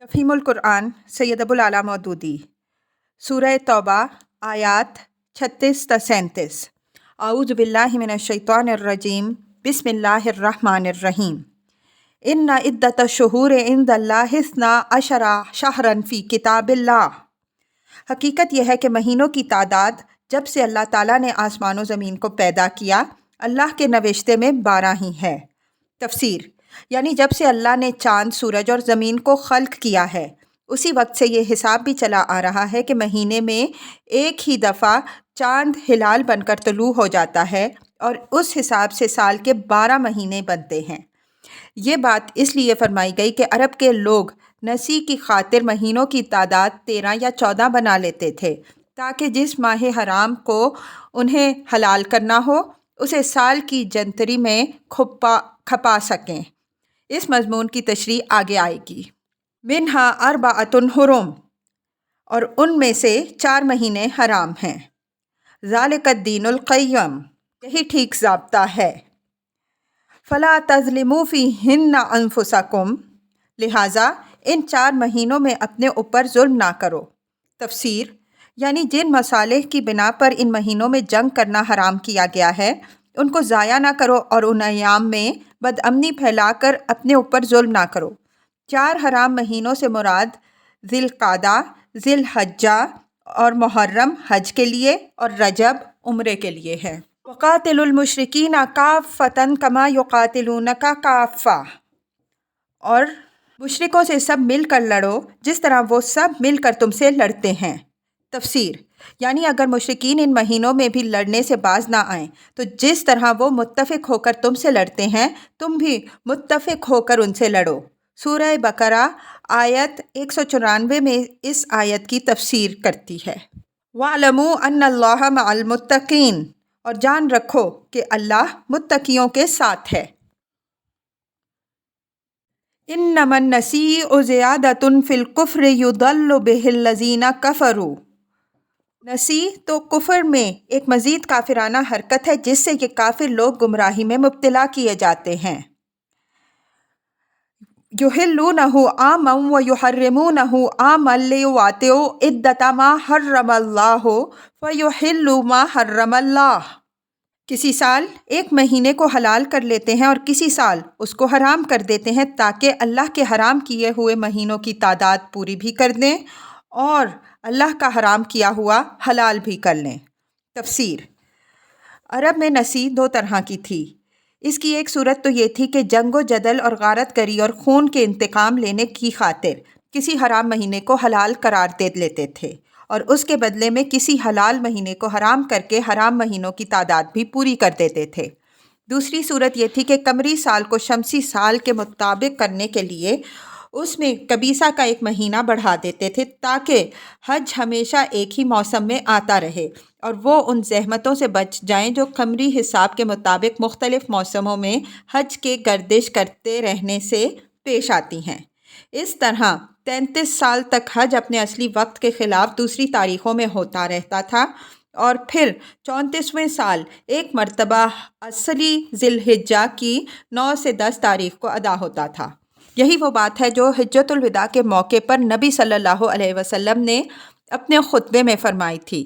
तफ़हीमुल कुरान सैयद अबुल आला मौदूदी सूरह तौबा आयात 36 ta 37 आऊज़ु बिल्लाहि मिनश शैतानिर रजीम बिस्मिल्लाहिर रहमानिर रहीम इन्ना इद्दतश शुहूरि इंदल्लाहि इस्ना अशरा शहरन फ़ी किताबिल्लाह। हकीकत यह है कि महीनों की तादाद जब से अल्लाह ताला ने आसमान व ज़मीन को पैदा किया अल्लाह के नविश्ते में 12 ही है। तफसीर यानी जब से अल्लाह ने चाँद सूरज और ज़मीन को खल्क किया है उसी वक्त से ये हिसाब भी चला आ रहा है कि महीने में एक ही दफ़ा चाँद हिलाल बनकर तुलू हो जाता है और उस हिसाब से साल के 12 महीने बनते हैं। ये बात इसलिए फरमाई गई कि अरब के लोग नसी की खातिर महीनों की तादाद 13 या 14 बना लेते थे ताकि जिस माह हराम को उन्हें हलाल करना हो उसे साल की जंतरी में खपा सकें। इस मज़मून की तशरीह आगे आएगी। मिन्हा अर्बाअतुन हुरुम, और उनमें से 4 महीने हराम हैं। ज़ालिकद्दीनुल क़य्यम, यही ठीक ज़ाब्ता है। फ़ला तज़लिमू फ़ीहिन्ना अनफुसकुम, लिहाजा इन 4 महीनों में अपने ऊपर जुल्म ना करो। तफसीर यानी जिन मसाले की बिना पर इन महीनों में जंग करना हराम किया गया है उनको ज़ाया ना करो और उन अयाम में बदअमनी फैलाकर अपने ऊपर जुल्म ना करो। 4 हराम महीनों से मुराद ज़िलक़ादा, ज़िलहज्जा और मुहर्रम हज के लिए और रजब उम्रे के लिए है। वक़ातिलुल मुशरिकीना काफ़्फ़तन कमा युक़ातिलूनका काफ़्फ़ा, और मुशरिकों से सब मिलकर लड़ो जिस तरह वो सब मिलकर तुमसे लड़ते हैं। तफसीर यानी अगर मुशरिकीन इन महीनों में भी लड़ने से बाज ना आएँ तो जिस तरह वो मुत्तफ़िक होकर तुमसे लड़ते हैं तुम भी मुत्तफ़िक होकर उनसे लड़ो। सूरह बकरा आयत 194 में इस आयत की तफसीर करती है। वअलमू अन्नल्लाह मअल मुत्तक़ीन, और जान रखो कि अल्लाह मुत्तक़ियों के साथ है। इन्नमन नसीउ ज़ियादतुन फ़िल कुफ़्रि युदल्लु बिहिल्लज़ीना कफ़रू, नसी तो कुफ़र में एक मज़ीद काफिराना हरकत है जिससे ये काफिर लोग गुमराही में मुब्तला किए जाते हैं। युहिल्लूनहु आमम व युहर्रिमूनहु आमन लियुवातिउ इद्दता मा हर्रमल्लाहु फयुहिल्लु मा हर्रमल्लाह, किसी साल एक महीने को हलाल कर लेते हैं और किसी साल उसको हराम कर देते हैं ताकि अल्लाह के हराम किए हुए महीनों की तादाद पूरी भी कर दें और अल्लाह का हराम किया हुआ हलाल भी कर लें। तफसीर अरब में नसी 2 तरह की थी। इसकी एक सूरत तो ये थी कि जंगो जदल और गारत करी और खून के इंतकाम लेने की खातिर किसी हराम महीने को हलाल करार दे लेते थे और उसके बदले में किसी हलाल महीने को हराम करके हराम महीनों की तादाद भी पूरी कर देते थे। दूसरी सूरत ये थी कि कमरी साल को शमसी साल के मुताबिक करने के लिए उसमें कबीसा का एक महीना बढ़ा देते थे ताकि हज हमेशा एक ही मौसम में आता रहे और वो उन जहमतों से बच जाएं जो कमरी हिसाब के मुताबिक मुख्तलिफ मौसमों में हज के गर्दिश करते रहने से पेश आती हैं। इस तरह 33 साल तक हज अपने असली वक्त के ख़िलाफ़ दूसरी तारीख़ों में होता रहता था और फिर 34वें साल एक मरतबा असली ज़िलहिज्जा की 9 से 10 तारीख़ को अदा होता था। यही वो बात है जो हिज्जतुल विदा के मौके पर नबी सल्लल्लाहु अलैहि वसल्लम ने अपने खुतबे में फरमाई थी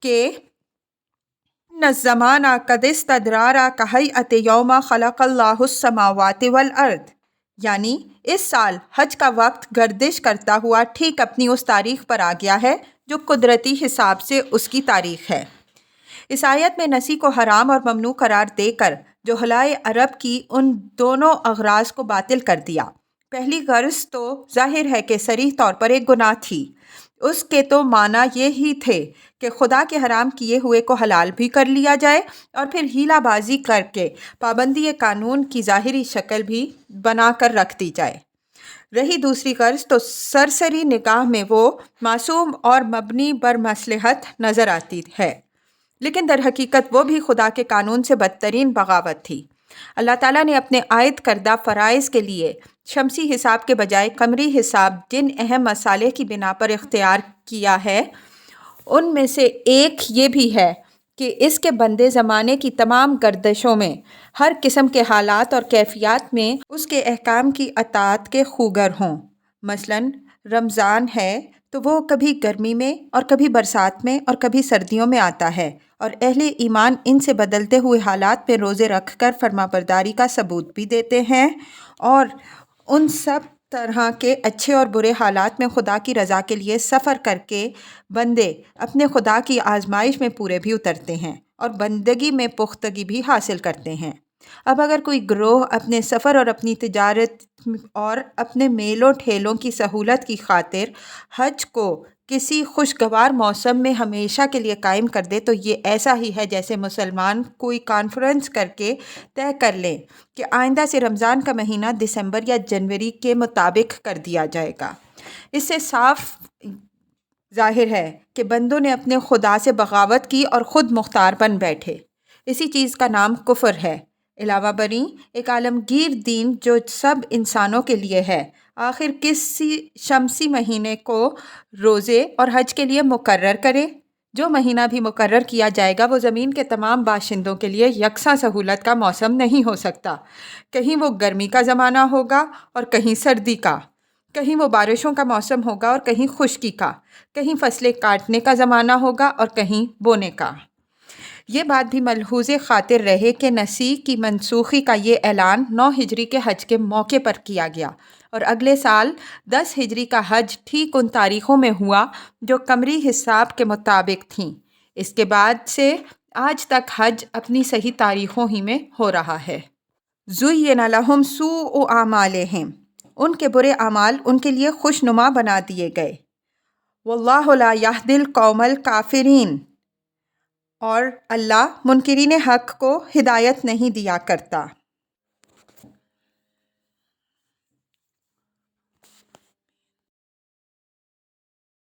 कि नज़्ज़माना कदिस्तदरारा कहैअति यौमा खलक़ल्लाहुस समावाति वल अर्द, यानी इस साल हज का वक्त गर्दिश करता हुआ ठीक अपनी उस तारीख़ पर आ गया है जो कुदरती हिसाब से उसकी तारीख़ है। इस आयत में नसी को हराम और ममनू करार देकर जोहलाए अरब की उन दोनों अगराज को बातिल कर दिया। पहली गर्ज तो जाहिर है कि सरीह तौर पर एक गुनाह थी। उसके तो माना ये ही थे कि खुदा के हराम किए हुए को हलाल भी कर लिया जाए और फिर हीलाबाजी करके पाबंदी कानून की ज़ाहिरी शक्ल भी बना कर रख दी जाए। रही दूसरी गर्ज तो सरसरी निगाह में वो मासूम और मबनी बर मसलहत नज़र आती है, लेकिन दर हकीकत वो भी खुदा के कानून से बदतरीन बगावत थी। अल्लाह ताला ने अपने आयद करदा फ़राइज़ के लिए शमसी हिसाब के बजाय कमरी हिसाब जिन अहम मसाले की बिना पर इख्तियार किया है उनमें से एक ये भी है कि इसके बंदे ज़माने की तमाम गर्दिशों में हर किस्म के हालात और कैफियत में उसके अहकाम की अताअत के खूगर हों। مثلاً رمضان ہے تو وہ کبھی گرمی میں اور کبھی برسات میں اور کبھی سردیوں میں آتا ہے، اور اہل ایمان ان سے بدلتے ہوئے حالات پہ روزے رکھ کر فرمانبرداری کا ثبوت بھی دیتے ہیں، اور ان سب طرح کے اچھے اور برے حالات میں خدا کی رضا کے لیے سفر کر کے بندے اپنے خدا کی آزمائش میں پورے بھی اترتے ہیں اور بندگی میں پختگی بھی حاصل کرتے ہیں۔ اب اگر کوئی گروہ اپنے سفر اور اپنی تجارت اور اپنے میلوں ٹھیلوں کی سہولت کی خاطر حج کو کسی خوشگوار موسم میں ہمیشہ کے لیے قائم کر دے تو یہ ایسا ہی ہے جیسے مسلمان کوئی کانفرنس کر کے طے کر لیں کہ آئندہ سے رمضان کا مہینہ دسمبر یا جنوری کے مطابق کر دیا جائے گا۔ اس سے صاف ظاہر ہے کہ بندوں نے اپنے خدا سے بغاوت کی اور خود مختار بن بیٹھے۔ اسی چیز کا نام کفر ہے۔ علاوہ بریں ایک عالمگیر دین جو سب انسانوں کے لیے ہے، آخر کسی شمسی مہینے کو روزے اور حج کے لیے مقرر کرے؟ جو مہینہ بھی مقرر کیا جائے گا وہ زمین کے تمام باشندوں کے لیے یکساں سہولت کا موسم نہیں ہو سکتا۔ کہیں وہ گرمی کا زمانہ ہوگا اور کہیں سردی کا، کہیں وہ بارشوں کا موسم ہوگا اور کہیں خشکی کا، کہیں فصلیں کاٹنے کا زمانہ ہوگا اور کہیں بونے کا۔ یہ بات بھی ملحوظ خاطر رہے کہ مسیح کی منسوخی کا یہ اعلان 9 ہجری کے حج کے موقع پر کیا گیا، اور اگلے سال 10 ہجری کا حج ٹھیک ان تاریخوں میں ہوا جو قمری حساب کے مطابق تھیں۔ اس کے بعد سے آج تک حج اپنی صحیح تاریخوں ہی میں ہو رہا ہے۔ زُیِّنَ لَهُمْ سُوءُ أَعْمَالِهِمْ، ان کے برے اعمال ان کے لیے خوشنما بنا دیے گئے۔ وَاللَّهُ لَا يَهْدِي الْقَوْمَ الْكَافِرِينَ، اور اللہ منکرین حق کو ہدایت نہیں دیا کرتا۔